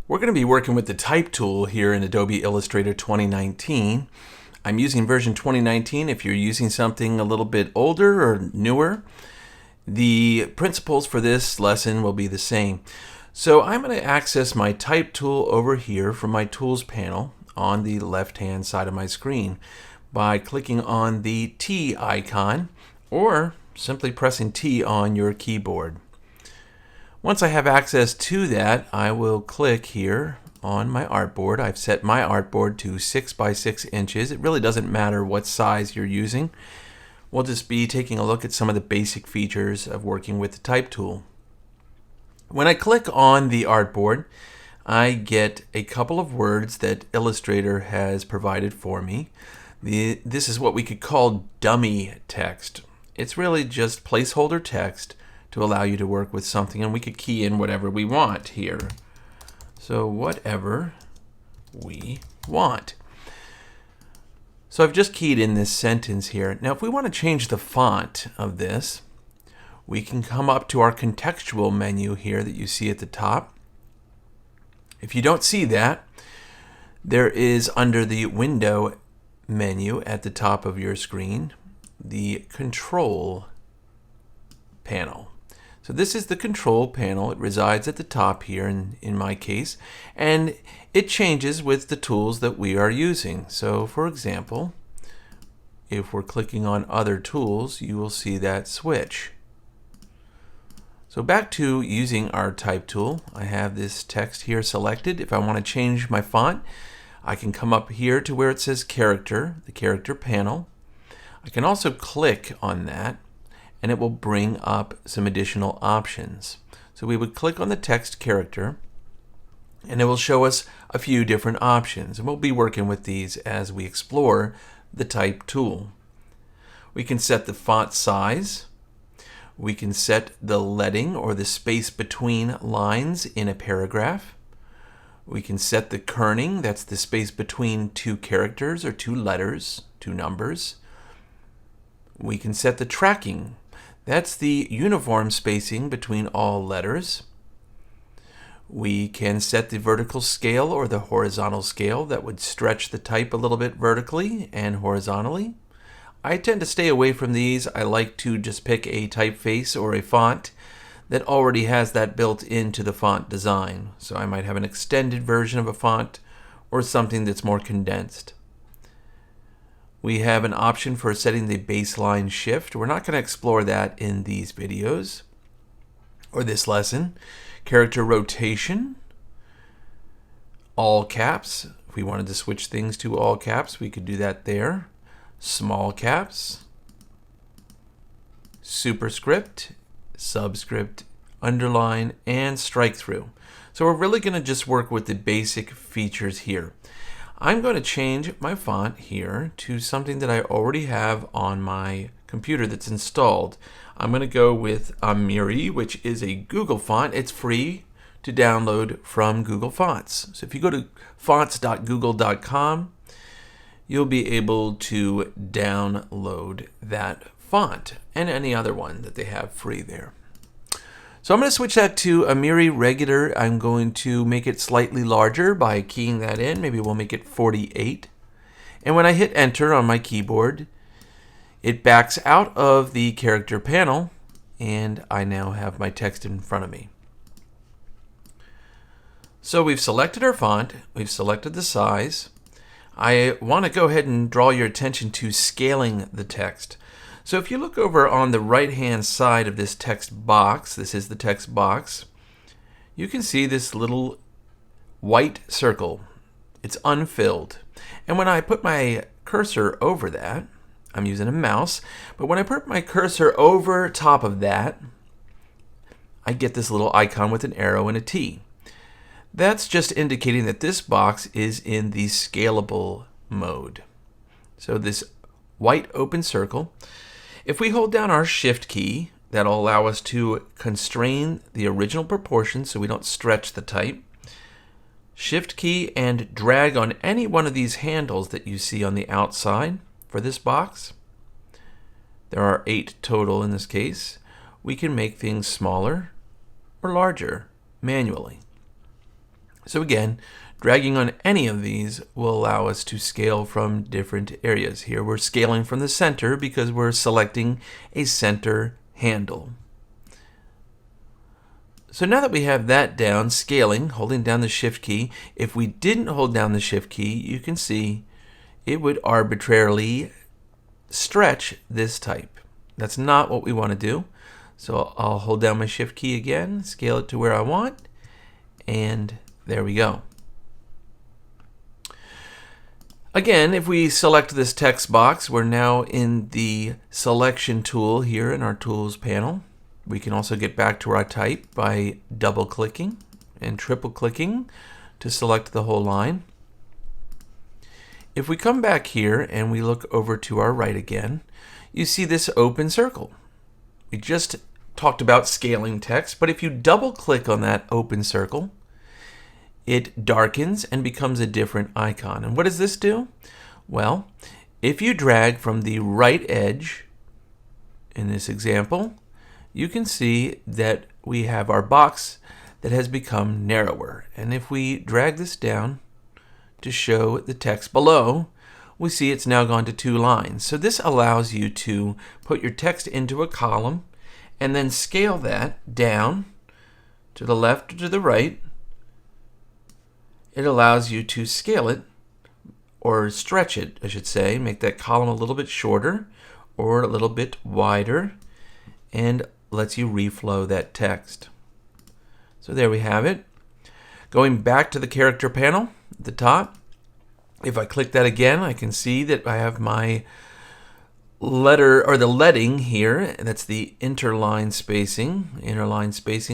We're going to be working with the Type tool here in Adobe Illustrator 2019. I'm using version 2019. If you're using something a little bit older or newer, the principles for this lesson will be the same. So I'm going to access my Type tool over here from my Tools panel on the left-hand side of my screen by clicking on the T icon or simply pressing T on your keyboard. Once I have access to that, I will click here on my artboard. I've set my artboard to 6 by 6 inches. It really doesn't matter what size you're using. We'll just be taking a look at some of the basic features of working with the Type tool. When I click on the artboard, I get a couple of words that Illustrator has provided for me. This is what we could call dummy text. It's really just placeholder text to allow you to work with something, and we could key in whatever we want here. So whatever we want. So I've just keyed in this sentence here. Now if we want to change the font of this, we can come up to our contextual menu here that you see at the top. If you don't see that, there is under the window menu at the top of your screen, the control panel. So this is the control panel. It resides at the top here in my case, and it changes with the tools that we are using. So for example, if we're clicking on other tools, you will see that switch. So back to using our Type tool, I have this text here selected. If I want to change my font, I can come up here to where it says character, the character panel. I can also click on that, and it will bring up some additional options. So we would click on the text character, and it will show us a few different options, and we'll be working with these as we explore the Type tool. We can set the font size. We can set the leading or the space between lines in a paragraph. We can set the kerning, that's the space between two characters or two letters, two numbers. We can set the tracking. That's the uniform spacing between all letters. We can set the vertical scale or the horizontal scale that would stretch the type a little bit vertically and horizontally. I tend to stay away from these. I like to just pick a typeface or a font that already has that built into the font design. So I might have an extended version of a font or something that's more condensed. We have an option for setting the baseline shift. We're not going to explore that in these videos or this lesson. Character rotation, all caps. If we wanted to switch things to all caps, we could do that there. Small caps, superscript, subscript, underline, and strike through. So we're really going to just work with the basic features here. I'm going to change my font here to something that I already have on my computer that's installed. I'm going to go with Amiri, which is a Google font. It's free to download from Google Fonts. So if you go to fonts.google.com, you'll be able to download that font and any other one that they have free there. So I'm going to switch that to Amiri regular. I'm going to make it slightly larger by keying that in. Maybe we'll make it 48. And when I hit enter on my keyboard, it backs out of the character panel, and I now have my text in front of me. So we've selected our font. We've selected the size. I want to go ahead and draw your attention to scaling the text. So if you look over on the right-hand side of this text box, this is the text box, you can see this little white circle. It's unfilled. And when I put my cursor over that, I'm using a mouse, but when I put my cursor over top of that, I get this little icon with an arrow and a T. That's just indicating that this box is in the scalable mode. So this white open circle, if we hold down our Shift key, that'll allow us to constrain the original proportions so we don't stretch the type. Shift key and drag on any one of these handles that you see on the outside for this box. There are 8 total in this case. We can make things smaller or larger manually. So again, dragging on any of these will allow us to scale from different areas. Here we're scaling from the center because we're selecting a center handle. So now that we have that down, scaling, holding down the Shift key, if we didn't hold down the Shift key, you can see it would arbitrarily stretch this type. That's not what we want to do. So I'll hold down my Shift key again, scale it to where I want, and there we go. Again, if we select this text box, we're now in the selection tool here in our tools panel. We can also get back to our type by double-clicking and triple-clicking to select the whole line. If we come back here and we look over to our right again, you see this open circle. We just talked about scaling text, but if you double-click on that open circle, it darkens and becomes a different icon. And what does this do? Well, if you drag from the right edge, in this example, you can see that we have our box that has become narrower. And if we drag this down to show the text below, we see it's now gone to 2 lines. So this allows you to put your text into a column and then scale that down to the left or to the right. It allows you to scale it, or stretch it, I should say, make that column a little bit shorter or a little bit wider, and lets you reflow that text. So there we have it. Going back to the character panel at the top, if I click that again, I can see that I have my letter, or the leading here. That's the inner line spacing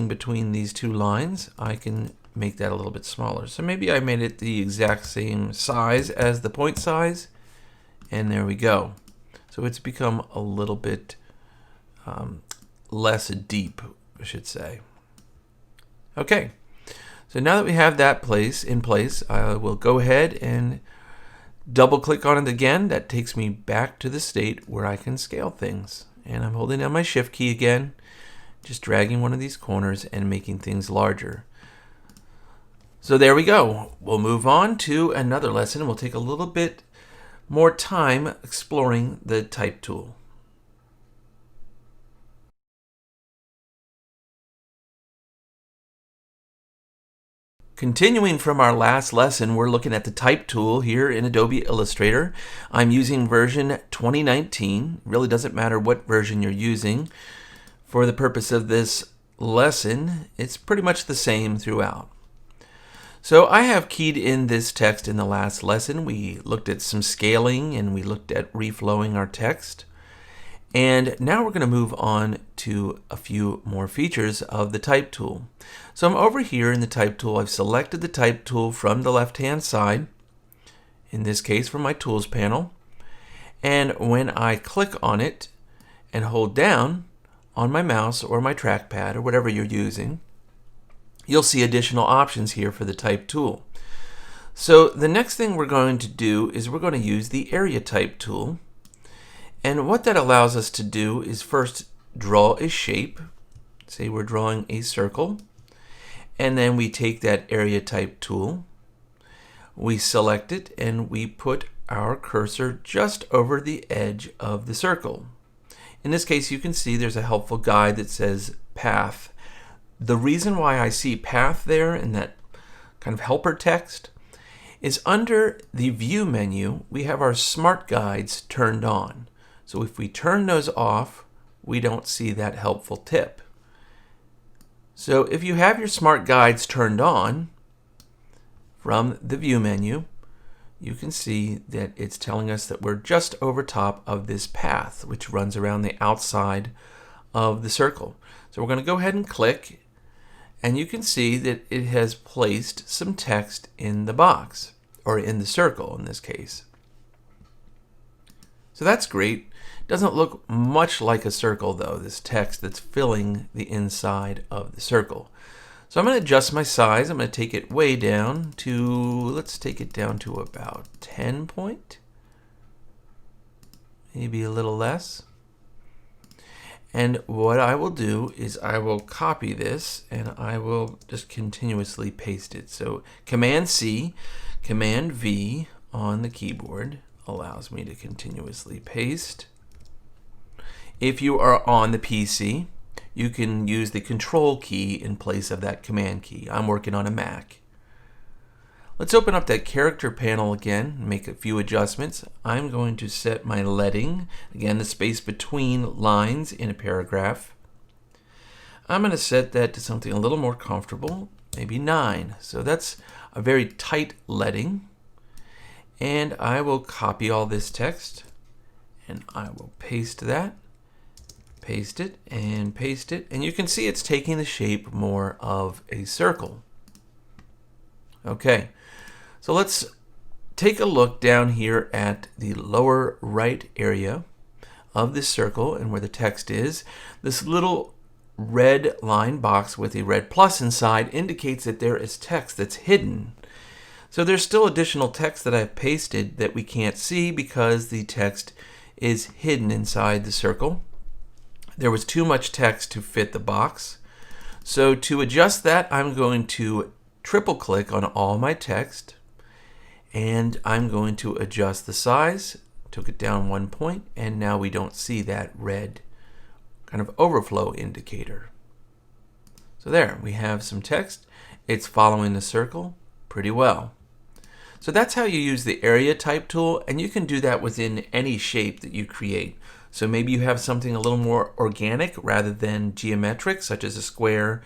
between these 2 lines. I can make that a little bit smaller. So maybe I made it the exact same size as the point size, and there we go. So it's become a little bit less deep, I should say. Okay, so now that we have that in place, I will go ahead and double click on it again. That takes me back to the state where I can scale things. And I'm holding down my Shift key again, just dragging one of these corners and making things larger. So there we go. We'll move on to another lesson. We'll take a little bit more time exploring the Type tool. Continuing from our last lesson, we're looking at the Type tool here in Adobe Illustrator. I'm using version 2019. Really doesn't matter what version you're using. For the purpose of this lesson, it's pretty much the same throughout. So I have keyed in this text in the last lesson. We looked at some scaling and we looked at reflowing our text. And now we're going to move on to a few more features of the Type tool. So I'm over here in the Type tool. I've selected the Type tool from the left-hand side, in this case from my Tools panel. And when I click on it and hold down on my mouse or my trackpad or whatever you're using, you'll see additional options here for the Type tool. So the next thing we're going to do is we're going to use the Area Type tool. And what that allows us to do is first draw a shape. Say we're drawing a circle. And then we take that Area Type tool, we select it, and we put our cursor just over the edge of the circle. In this case, you can see there's a helpful guide that says path. The reason why I see path there in that kind of helper text is under the View menu, we have our Smart Guides turned on. So if we turn those off, we don't see that helpful tip. So if you have your Smart Guides turned on from the View menu, you can see that it's telling us that we're just over top of this path, which runs around the outside of the circle. So we're going to go ahead and click, and you can see that it has placed some text in the box, or in the circle in this case. So that's great. Doesn't look much like a circle though, this text that's filling the inside of the circle. So I'm going to adjust my size. I'm going to take it way down to, let's take it down to about 10 point, maybe a little less. And what I will do is I will copy this and I will just continuously paste it. So Command C, Command V on the keyboard allows me to continuously paste. If you are on the PC, you can use the Control key in place of that Command key. I'm working on a Mac. Let's open up that character panel again, make a few adjustments. I'm going to set my leading, again the space between lines in a paragraph. I'm going to set that to something a little more comfortable, maybe 9. So that's a very tight leading. And I will copy all this text and I will paste that, paste it, and paste it. And you can see it's taking the shape more of a circle. Okay. So let's take a look down here at the lower right area of this circle and where the text is. This little red line box with a red plus inside indicates that there is text that's hidden. So there's still additional text that I've pasted that we can't see because the text is hidden inside the circle. There was too much text to fit the box. So to adjust that, I'm going to triple click on all my text. And I'm going to adjust the size, took it down 1 point, and now we don't see that red kind of overflow indicator. So there, we have some text. It's following the circle pretty well. So that's how you use the area type tool, and you can do that within any shape that you create. So maybe you have something a little more organic rather than geometric, such as a square,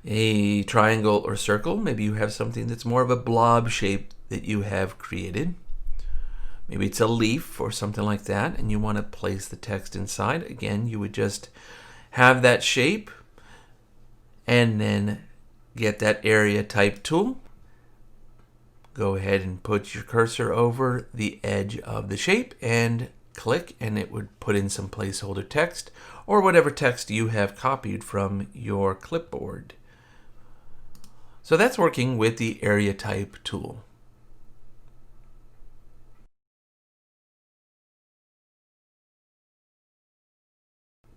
a triangle, or circle. Maybe you have something that's more of a blob shape that you have created. Maybe it's a leaf or something like that, and you want to place the text inside. Again, you would just have that shape and then get that area type tool. Go ahead and put your cursor over the edge of the shape and click, and it would put in some placeholder text or whatever text you have copied from your clipboard. So that's working with the area type tool.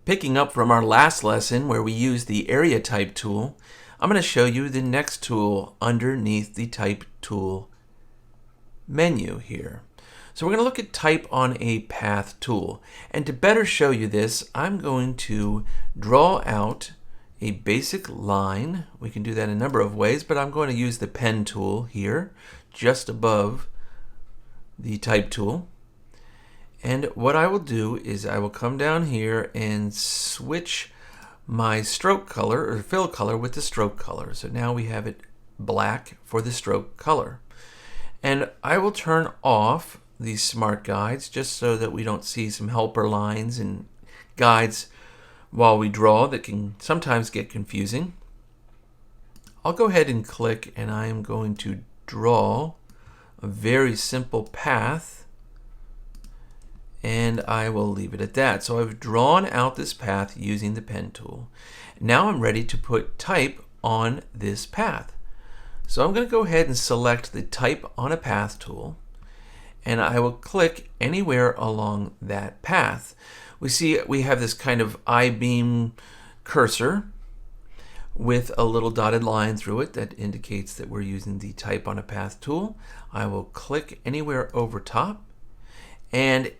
Picking up from our last lesson where we used the area type tool, I'm going to show you the next tool underneath the type tool menu here. So we're going to look at type on a path tool. And to better show you this, I'm going to draw out a basic line. We can do that in a number of ways, but I'm going to use the pen tool here just above the type tool. And what I will do is I will come down here and switch my stroke color or fill color with the stroke color. So now we have it black for the stroke color. And I will turn off these smart guides just so that we don't see some helper lines and guides while we draw that can sometimes get confusing. I'll go ahead and click, and I am going to draw a very simple path. And I will leave it at that. So I've drawn out this path using the pen tool. Now I'm ready to put type on this path. So I'm going to go ahead and select the type on a path tool, and I will click anywhere along that path. We see we have this kind of I-beam cursor with a little dotted line through it that indicates that we're using the type on a path tool. I will click anywhere over top, and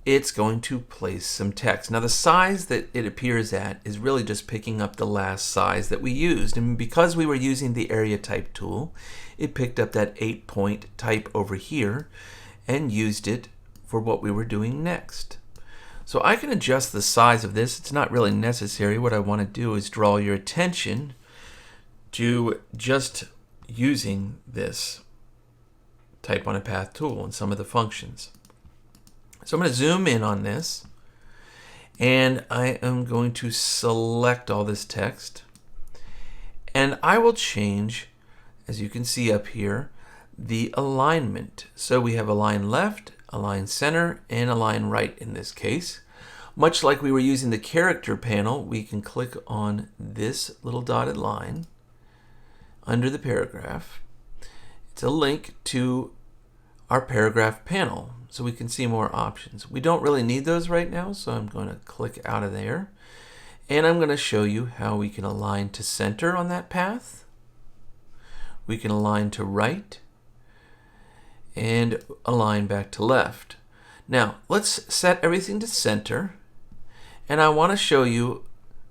it's going to place some text. Now the size that it appears at is really just picking up the last size that we used. And because we were using the area type tool, it picked up that 8-point type over here and used it for what we were doing next. So I can adjust the size of this. It's not really necessary. What I want to do is draw your attention to just using this type on a path tool and some of the functions. So I'm going to zoom in on this, and I am going to select all this text, and I will change, as you can see up here, the alignment. So we have align left, align center, and align right in this case. Much like we were using the character panel, we can click on this little dotted line under the paragraph. It's a link to our paragraph panel, so we can see more options. We don't really need those right now, so I'm going to click out of there. And I'm going to show you how we can align to center on that path. We can align to right and align back to left. Now, let's set everything to center. And I want to show you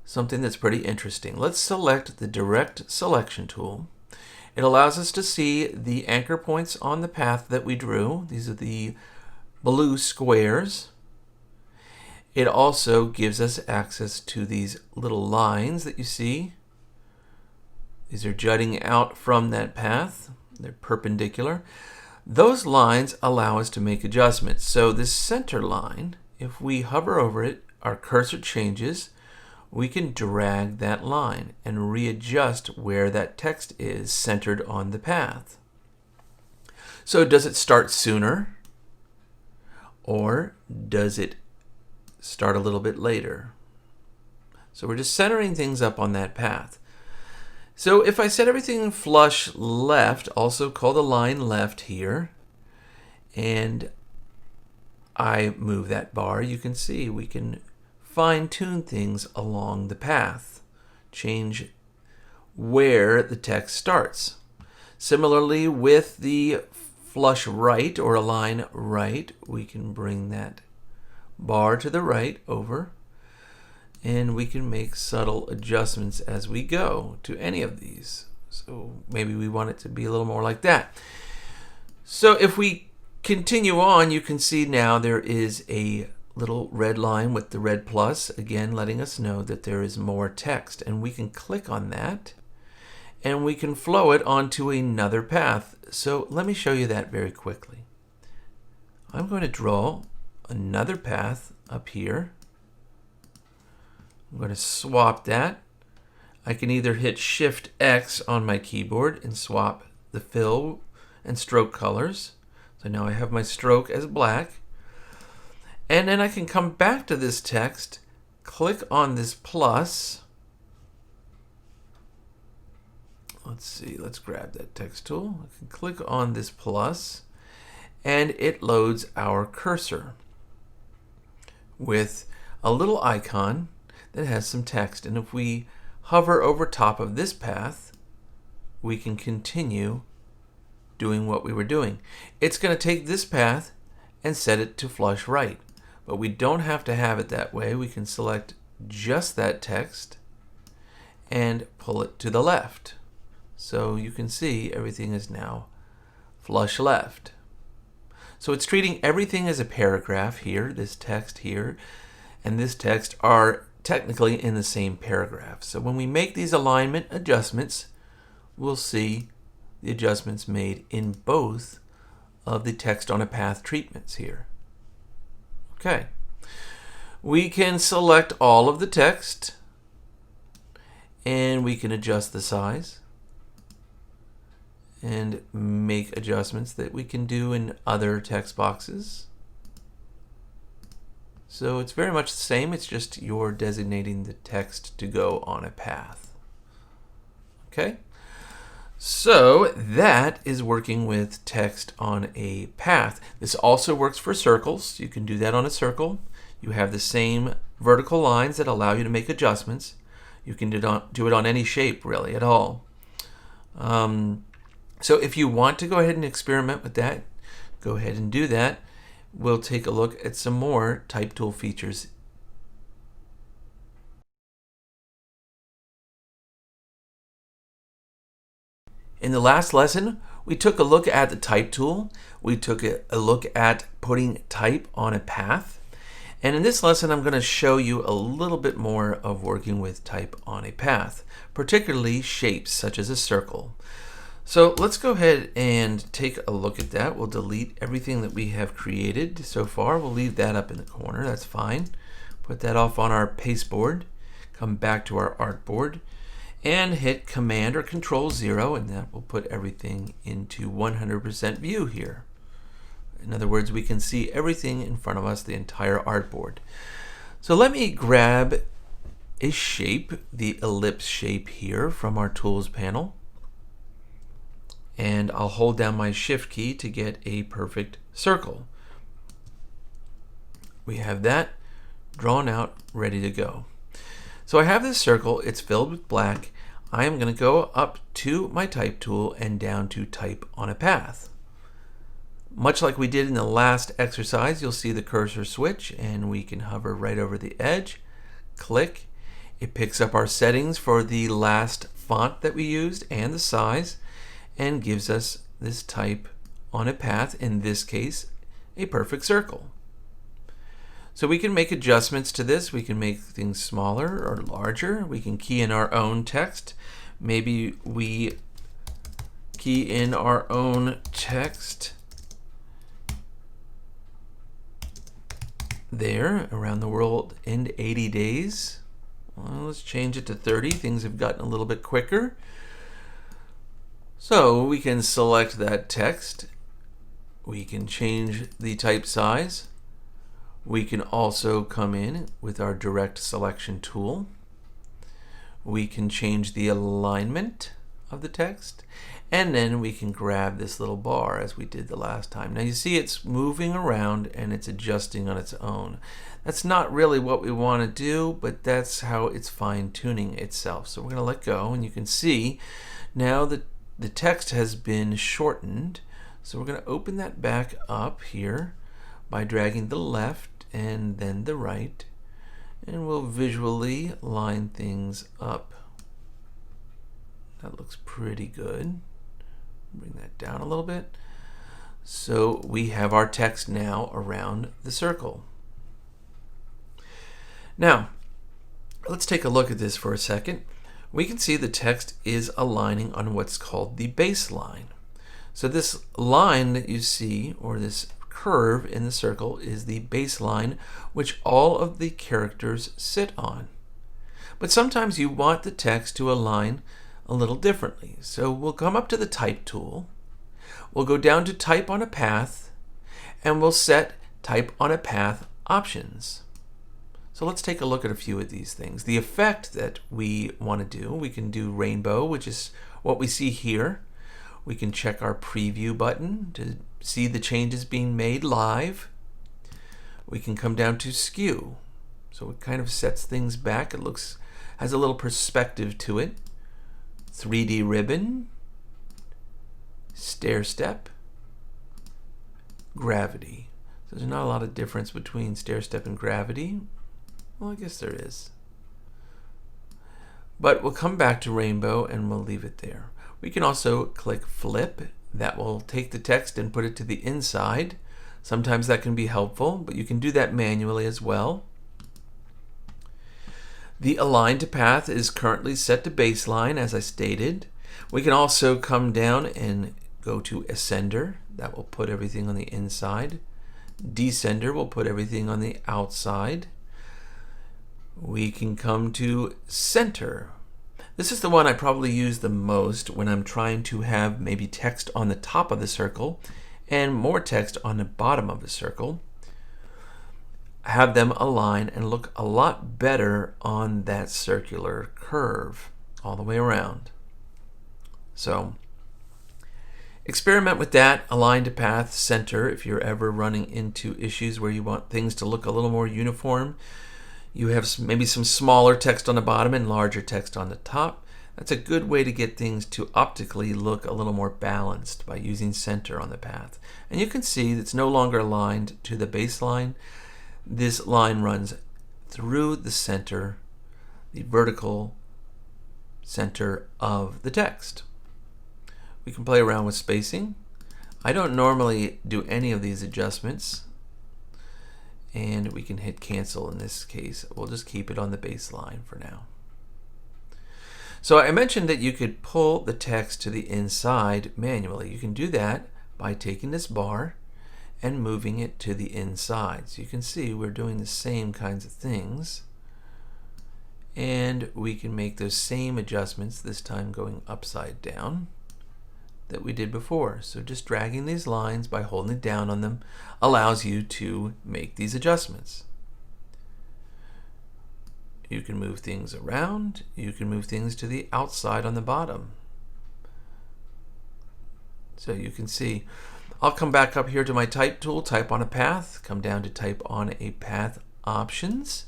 something that's pretty interesting. Let's select the Direct Selection tool. It allows us to see the anchor points on the path that we drew. These are the blue squares. It also gives us access to these little lines that you see. These are jutting out from that path. They're perpendicular. Those lines allow us to make adjustments. So this center line, if we hover over it, our cursor changes. We can drag that line and readjust where that text is centered on the path. So does it start sooner, or does it start a little bit later? So we're just centering things up on that path. So if I set everything flush left, also called align left here, and I move that bar, you can see we can fine-tune things along the path, change where the text starts. Similarly, with the flush right or align right, we can bring that bar to the right over, and we can make subtle adjustments as we go to any of these. So maybe we want it to be a little more like that. So if we continue on, you can see now there is a little red line with the red plus, again letting us know that there is more text, and we can click on that and we can flow it onto another path. So let me show you that very quickly. I'm going to draw another path up here. I'm going to swap that. I can either hit Shift X on my keyboard and swap the fill and stroke colors. So now I have my stroke as black. And then I can come back to this text, click on this plus. Let's see, let's grab that text tool. I can click on this plus, and it loads our cursor with a little icon that has some text. And if we hover over top of this path, we can continue doing what we were doing. It's going to take this path and set it to flush right. But we don't have to have it that way. We can select just that text and pull it to the left. So you can see everything is now flush left. So it's treating everything as a paragraph here. This text here and this text are technically in the same paragraph. So when we make these alignment adjustments, we'll see the adjustments made in both of the text on a path treatments here. Okay, we can select all of the text and we can adjust the size and make adjustments that we can do in other text boxes. So it's very much the same, it's just you're designating the text to go on a path. Okay, so that is working with text on a path. This also works for circles. You can do that on a circle. You have the same vertical lines that allow you to make adjustments. You can do it on any shape really at all. So if you want to go ahead and experiment with that, go ahead and do that. We'll take a look at some more type tool features. In the last lesson, we took a look at the type tool. We took a look at putting type on a path. And in this lesson, I'm going to show you a little bit more of working with type on a path, particularly shapes such as a circle. So let's go ahead and take a look at that. We'll delete everything that we have created so far. We'll leave that up in the corner. That's fine. Put that off on our pasteboard. Come back to our artboard and hit Command or Control 0, and that will put everything into 100% view here. In other words, we can see everything in front of us, the entire artboard. So let me grab a shape, the ellipse shape here from our Tools panel. And I'll hold down my Shift key to get a perfect circle. We have that drawn out, ready to go. So I have this circle, it's filled with black. I am going to go up to my type tool and down to type on a path. Much like we did in the last exercise, you'll see the cursor switch and we can hover right over the edge, click. It picks up our settings for the last font that we used and the size and gives us this type on a path, in this case, a perfect circle. So we can make adjustments to this. We can make things smaller or larger. We can key in our own text. Maybe we key in our own text there, around the world in 80 days. Well, let's change it to 30. Things have gotten a little bit quicker. So we can select that text. We can change the type size. We can also come in with our direct selection tool. We can change the alignment of the text, and then we can grab this little bar as we did the last time. Now you see it's moving around and it's adjusting on its own. That's not really what we want to do, but that's how it's fine-tuning itself. So we're going to let go, and you can see now that the text has been shortened. So we're going to open that back up here by dragging the left and then the right, and we'll visually line things up. That looks pretty good. Bring that down a little bit. So we have our text now around the circle. Now, let's take a look at this for a second. We can see the text is aligning on what's called the baseline. So this line that you see, or this curve in the circle, is the baseline which all of the characters sit on. But sometimes you want the text to align a little differently. So we'll come up to the type tool, we'll go down to type on a path, and we'll set type on a path options. So let's take a look at a few of these things. The effect that we want to do, we can do rainbow, which is what we see here. We can check our preview button to see the changes being made live. We can come down to skew. So it kind of sets things back. It has a little perspective to it. 3D ribbon, stair step, gravity. So there's not a lot of difference between stair step and gravity. Well, I guess there is. But we'll come back to rainbow and we'll leave it there. We can also click flip. That will take the text and put it to the inside. Sometimes that can be helpful, but you can do that manually as well. The align to path is currently set to baseline, as I stated. We can also come down and go to ascender. That will put everything on the inside. Descender will put everything on the outside. We can come to center. This is the one I probably use the most when I'm trying to have maybe text on the top of the circle and more text on the bottom of the circle. Have them align and look a lot better on that circular curve all the way around. So experiment with that, align to path, center, if you're ever running into issues where you want things to look a little more uniform. You have maybe some smaller text on the bottom and larger text on the top. That's a good way to get things to optically look a little more balanced by using center on the path. And you can see it's no longer aligned to the baseline. This line runs through the center, the vertical center of the text. We can play around with spacing. I don't normally do any of these adjustments. And we can hit cancel in this case. We'll just keep it on the baseline for now. So I mentioned that you could pull the text to the inside manually. You can do that by taking this bar and moving it to the inside. So you can see we're doing the same kinds of things. And we can make those same adjustments, this time going upside down, that we did before. So just dragging these lines by holding down on them allows you to make these adjustments. You can move things around. You can move things to the outside on the bottom. So you can see, I'll come back up here to my type tool, type on a path, come down to type on a path options.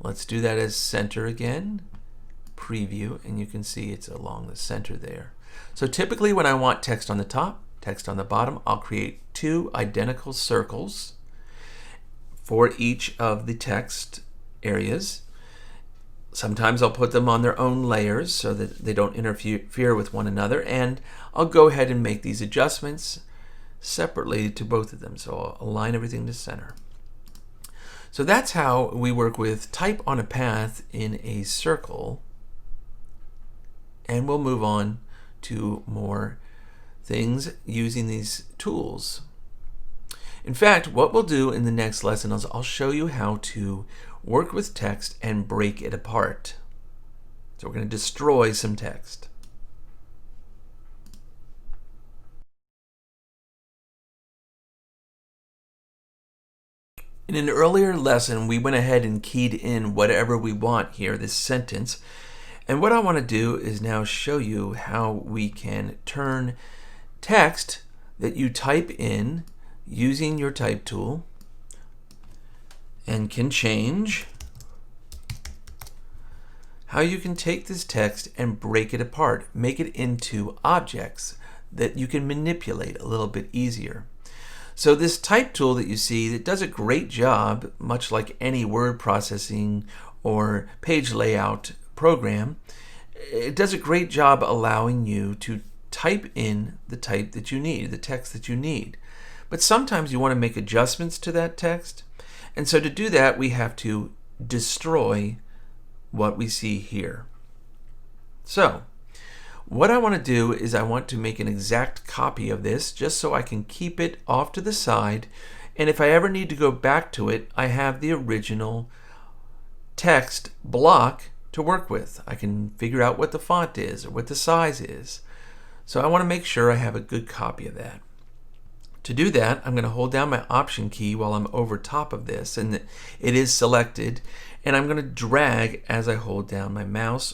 Let's do that as center again. Preview, and you can see it's along the center there. So typically when I want text on the top, text on the bottom, I'll create two identical circles for each of the text areas. Sometimes I'll put them on their own layers so that they don't interfere with one another, and I'll go ahead and make these adjustments separately to both of them. So I'll align everything to center. So that's how we work with type on a path in a circle, and we'll move on to more things using these tools. In fact, what we'll do in the next lesson is I'll show you how to work with text and break it apart. So we're going to destroy some text. In an earlier lesson, we went ahead and keyed in whatever we want here, this sentence. And what I want to do is now show you how we can turn text that you type in using your type tool and can change, how you can take this text and break it apart, make it into objects that you can manipulate a little bit easier. So this type tool that you see, it does a great job, much like any word processing or page layout program. It does a great job allowing you to type in the type that you need, the text that you need. But sometimes you want to make adjustments to that text. And so to do that, we have to destroy what we see here. So what I want to do is I want to make an exact copy of this just so I can keep it off to the side. And if I ever need to go back to it, I have the original text block to work with. I can figure out what the font is or what the size is. So I want to make sure I have a good copy of that. To do that, I'm going to hold down my Option key while I'm over top of this, and it is selected, and I'm going to drag as I hold down my mouse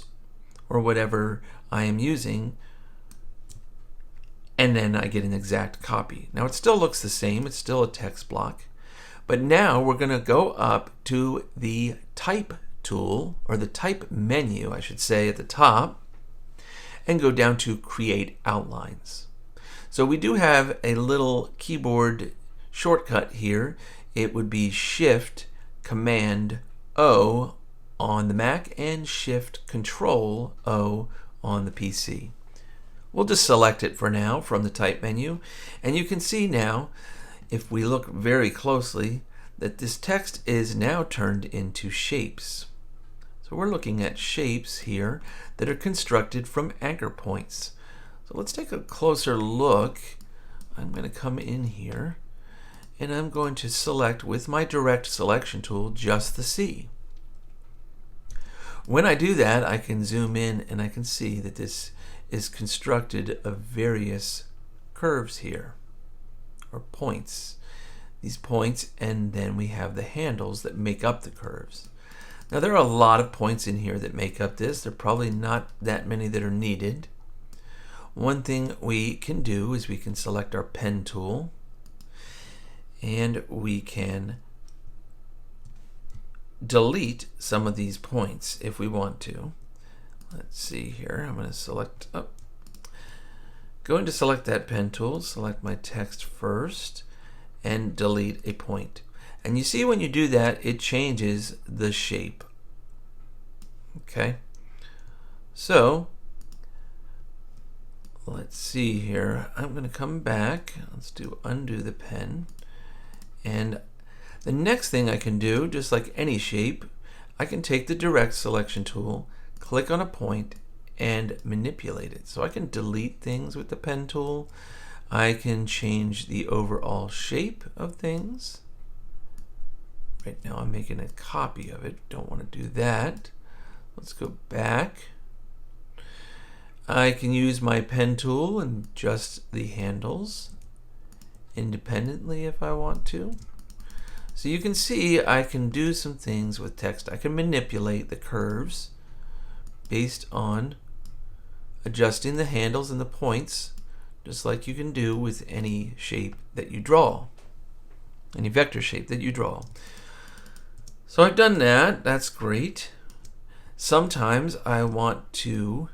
or whatever I am using, and then I get an exact copy. Now it still looks the same, it's still a text block, but now we're going to go up to the Type tool, or the Type menu, I should say, at the top, and go down to Create Outlines. So we do have a little keyboard shortcut here. It would be Shift Command O on the Mac and Shift Control O on the PC. We'll just select it for now from the Type menu, and you can see now, if we look very closely, that this text is now turned into shapes. So we're looking at shapes here that are constructed from anchor points. So let's take a closer look. I'm going to come in here and I'm going to select with my direct selection tool just the C. When I do that, I can zoom in and I can see that this is constructed of various curves here, or points. These points, and then we have the handles that make up the curves. Now there are a lot of points in here that make up this. There are probably not that many that are needed. One thing we can do is we can select our pen tool and we can delete some of these points if we want to. Let's see here. I'm going to select, going to select that pen tool, select my text first, and delete a point. And you see when you do that, it changes the shape. Okay, so let's see here. I'm going to come back. Let's do undo the pen. And the next thing I can do, just like any shape, I can take the direct selection tool, click on a point, and manipulate it. So I can delete things with the pen tool. I can change the overall shape of things. Right now I'm making a copy of it. Don't want to do that. Let's go back. I can use my pen tool and adjust the handles independently if I want to. So you can see I can do some things with text. I can manipulate the curves based on adjusting the handles and the points, just like you can do with any shape that you draw, any vector shape that you draw. So I've done that. That's great. Sometimes I want to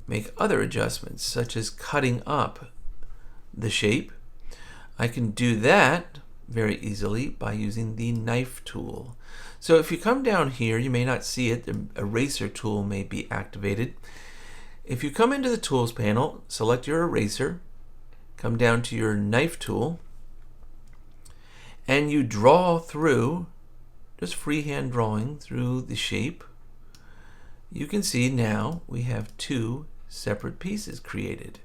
make other adjustments, such as cutting up the shape. I can do that very easily by using the knife tool. So if you come down here, you may not see it. The eraser tool may be activated. If you come into the Tools panel, select your eraser, come down to your knife tool, and you draw through, just freehand drawing through the shape. You can see now we have two separate pieces created.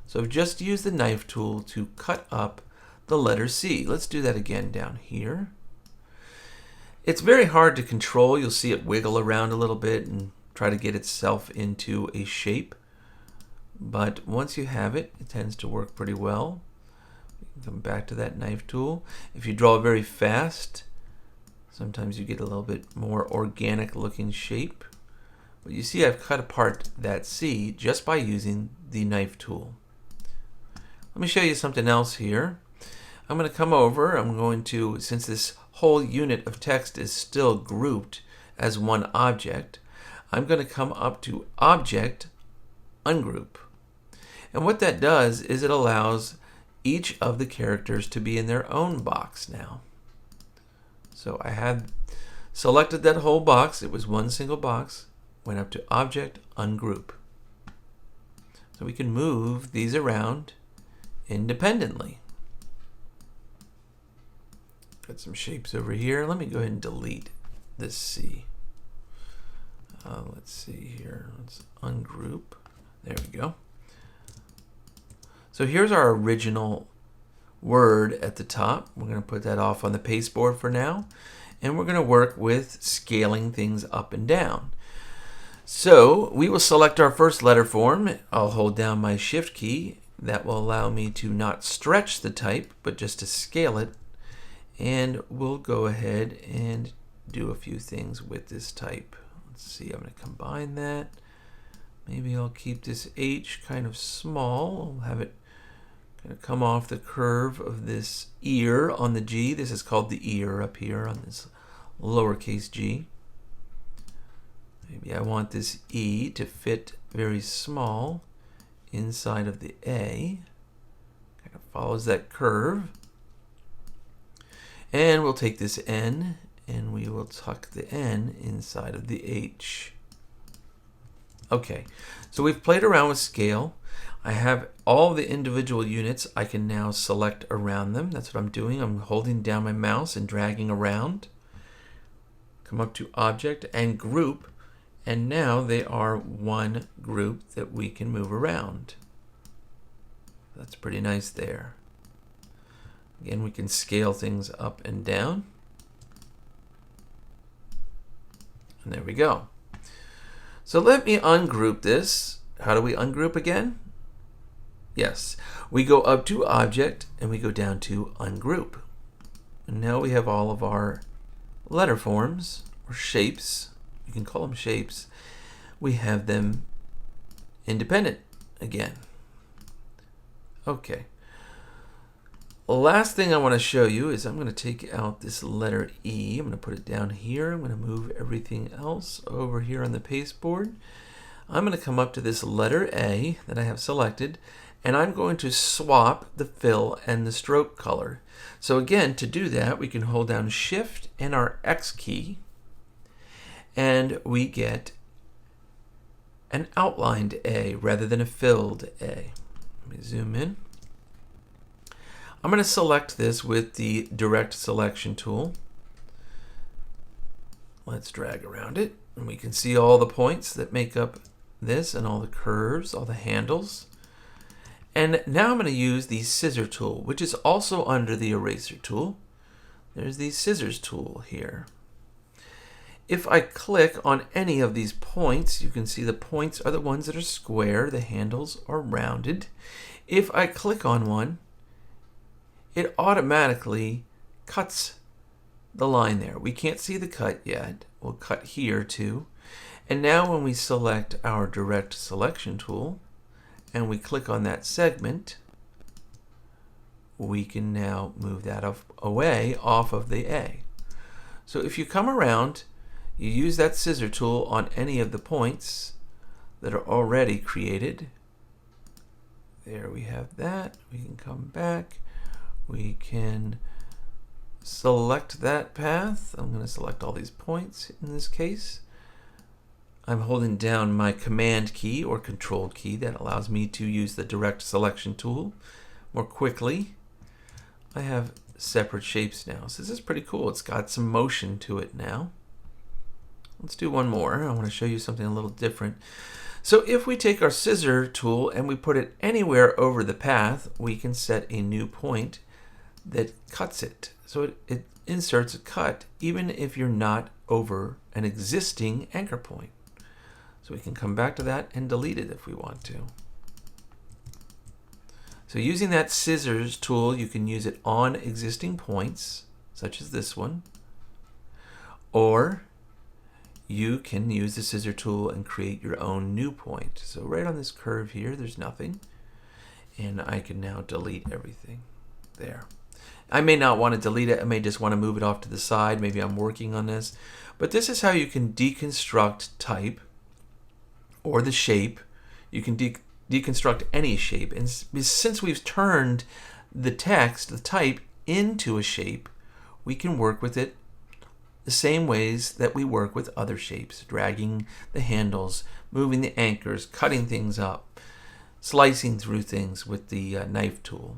So I've just used the knife tool to cut up the letter C. Let's do that again down here. It's very hard to control. You'll see it wiggle around a little bit and try to get itself into a shape. But once you have it, it tends to work pretty well. Come back to that knife tool. If you draw very fast, sometimes you get a little bit more organic looking shape. But you see I've cut apart that C just by using the knife tool. Let me show you something else here. I'm going to come over, I'm going to, since this whole unit of text is still grouped as one object, I'm going to come up to Object, Ungroup. And what that does is it allows each of the characters to be in their own box now. So I had selected that whole box, it was one single box, went up to Object, Ungroup. So we can move these around independently. Got some shapes over here. Let me go ahead and delete this C. Let's see here. Let's ungroup. There we go. So here's our original word at the top. We're going to put that off on the pasteboard for now. And we're going to work with scaling things up and down. So we will select our first letter form. I'll hold down my Shift key. That will allow me to not stretch the type, but just to scale it. And we'll go ahead and do a few things with this type. Let's see, I'm going to combine that. Maybe I'll keep this H kind of small. I'll have it kind of come off the curve of this ear on the G. This is called the ear up here on this lowercase g. Maybe I want this E to fit very small inside of the A. Kind of follows that curve. And we'll take this N and we will tuck the N inside of the H. Okay, so we've played around with scale. I have all the individual units I can now select around them. That's what I'm doing. I'm holding down my mouse and dragging around. Come up to Object and Group, and now they are one group that we can move around. That's pretty nice there. Again, we can scale things up and down. And there we go. So let me ungroup this. How do we ungroup again? Yes, we go up to Object and we go down to Ungroup. And now we have all of our letter forms or shapes. You can call them shapes. We have them independent again. Okay. Last thing I want to show you is I'm going to take out this letter E. I'm going to put it down here. I'm going to move everything else over here on the pasteboard. I'm going to come up to this letter A that I have selected, and I'm going to swap the fill and the stroke color. So again, to do that, we can hold down Shift and our X key, and we get an outlined A rather than a filled A. Let me zoom in. I'm going to select this with the Direct Selection tool. Let's drag around it, and we can see all the points that make up this and all the curves, all the handles. And now I'm going to use the Scissor tool, which is also under the Eraser tool. There's the Scissors tool here. If I click on any of these points, you can see the points are the ones that are square, the handles are rounded. If I click on one, it automatically cuts the line there. We can't see the cut yet. We'll cut here too. And now when we select our Direct Selection tool and we click on that segment, we can now move that away off of the A. So if you come around, you use that scissor tool on any of the points that are already created. There we have that. We can come back. We can select that path. I'm going to select all these points in this case. I'm holding down my Command key or Control key. That allows me to use the direct selection tool more quickly. I have separate shapes now. So this is pretty cool. It's got some motion to it now. Let's do one more. I want to show you something a little different. So if we take our scissor tool and we put it anywhere over the path, we can set a new point that cuts it. So it inserts a cut even if you're not over an existing anchor point. So we can come back to that and delete it if we want to. So using that scissors tool, you can use it on existing points, such as this one, or you can use the scissor tool and create your own new point. So right on this curve here, there's nothing, and I can now delete everything there. I may not want to delete it. I may just want to move it off to the side. Maybe I'm working on this. But this is how you can deconstruct type or the shape. You can deconstruct any shape. And since we've turned the text, the type, into a shape, we can work with it the same ways that we work with other shapes, dragging the handles, moving the anchors, cutting things up, slicing through things with the knife tool.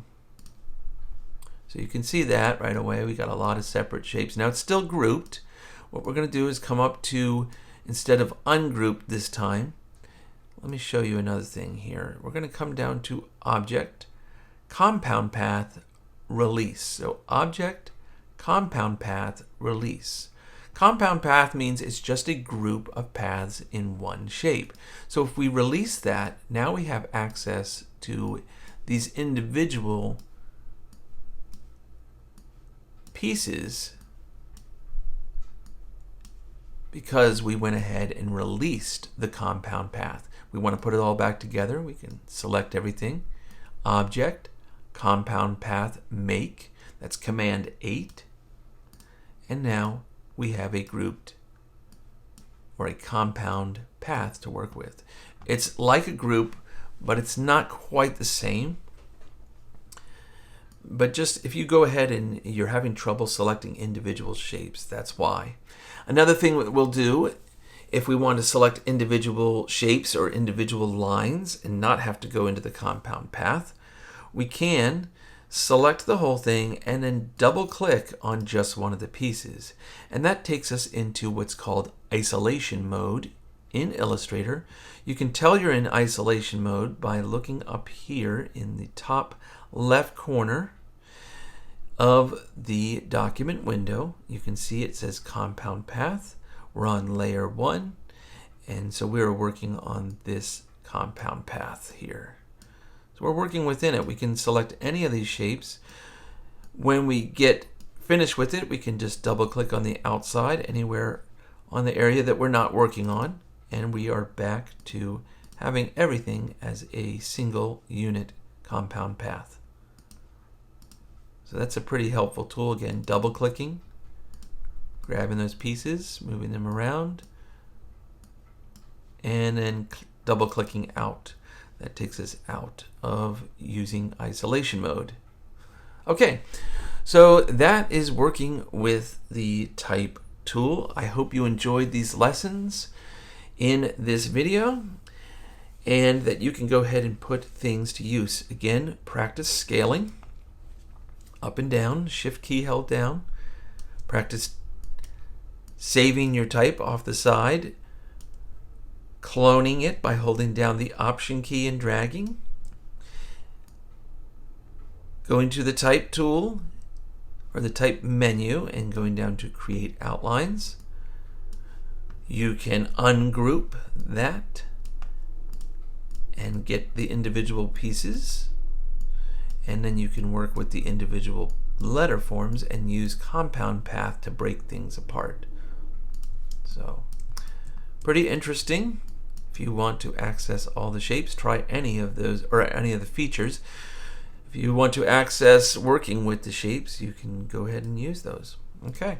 So you can see that right away. We got a lot of separate shapes. Now it's still grouped. What we're going to do is come up to, instead of ungrouped this time, let me show you another thing here. We're going to come down to Object, Compound Path, Release. So Object, Compound Path, Release. Compound path means it's just a group of paths in one shape. So if we release that, now we have access to these individual pieces because we went ahead and released the compound path. We want to put it all back together. We can select everything. Object, Compound Path, Make. That's Command 8. And now we have a grouped or a compound path to work with. It's like a group, but it's not quite the same. But just if you go ahead and you're having trouble selecting individual shapes, that's why. Another thing we'll do, if we want to select individual shapes or individual lines and not have to go into the compound path, we can select the whole thing and then double click on just one of the pieces. And that takes us into what's called isolation mode in Illustrator. You can tell you're in isolation mode by looking up here in the top left corner of the document window. You can see it says compound path. We're on layer 1, and so we're working on this compound path here. So we're working within it. We can select any of these shapes. When we get finished with it, we can just double click on the outside anywhere on the area that we're not working on, and we are back to having everything as a single unit compound path. So that's a pretty helpful tool. Again, double clicking, grabbing those pieces, moving them around, and then double clicking out. That takes us out of using isolation mode. Okay, so that is working with the type tool. I hope you enjoyed these lessons in this video and that you can go ahead and put things to use. Again, practice scaling up and down, shift key held down. Practice saving your type off the side, cloning it by holding down the Option key and dragging. Going to the Type tool or the Type menu and going down to Create Outlines. You can ungroup that and get the individual pieces, and then you can work with the individual letter forms and use compound path to break things apart. So pretty interesting. If you want to access all the shapes, try any of those or any of the features. If you want to access working with the shapes, you can go ahead and use those. Okay.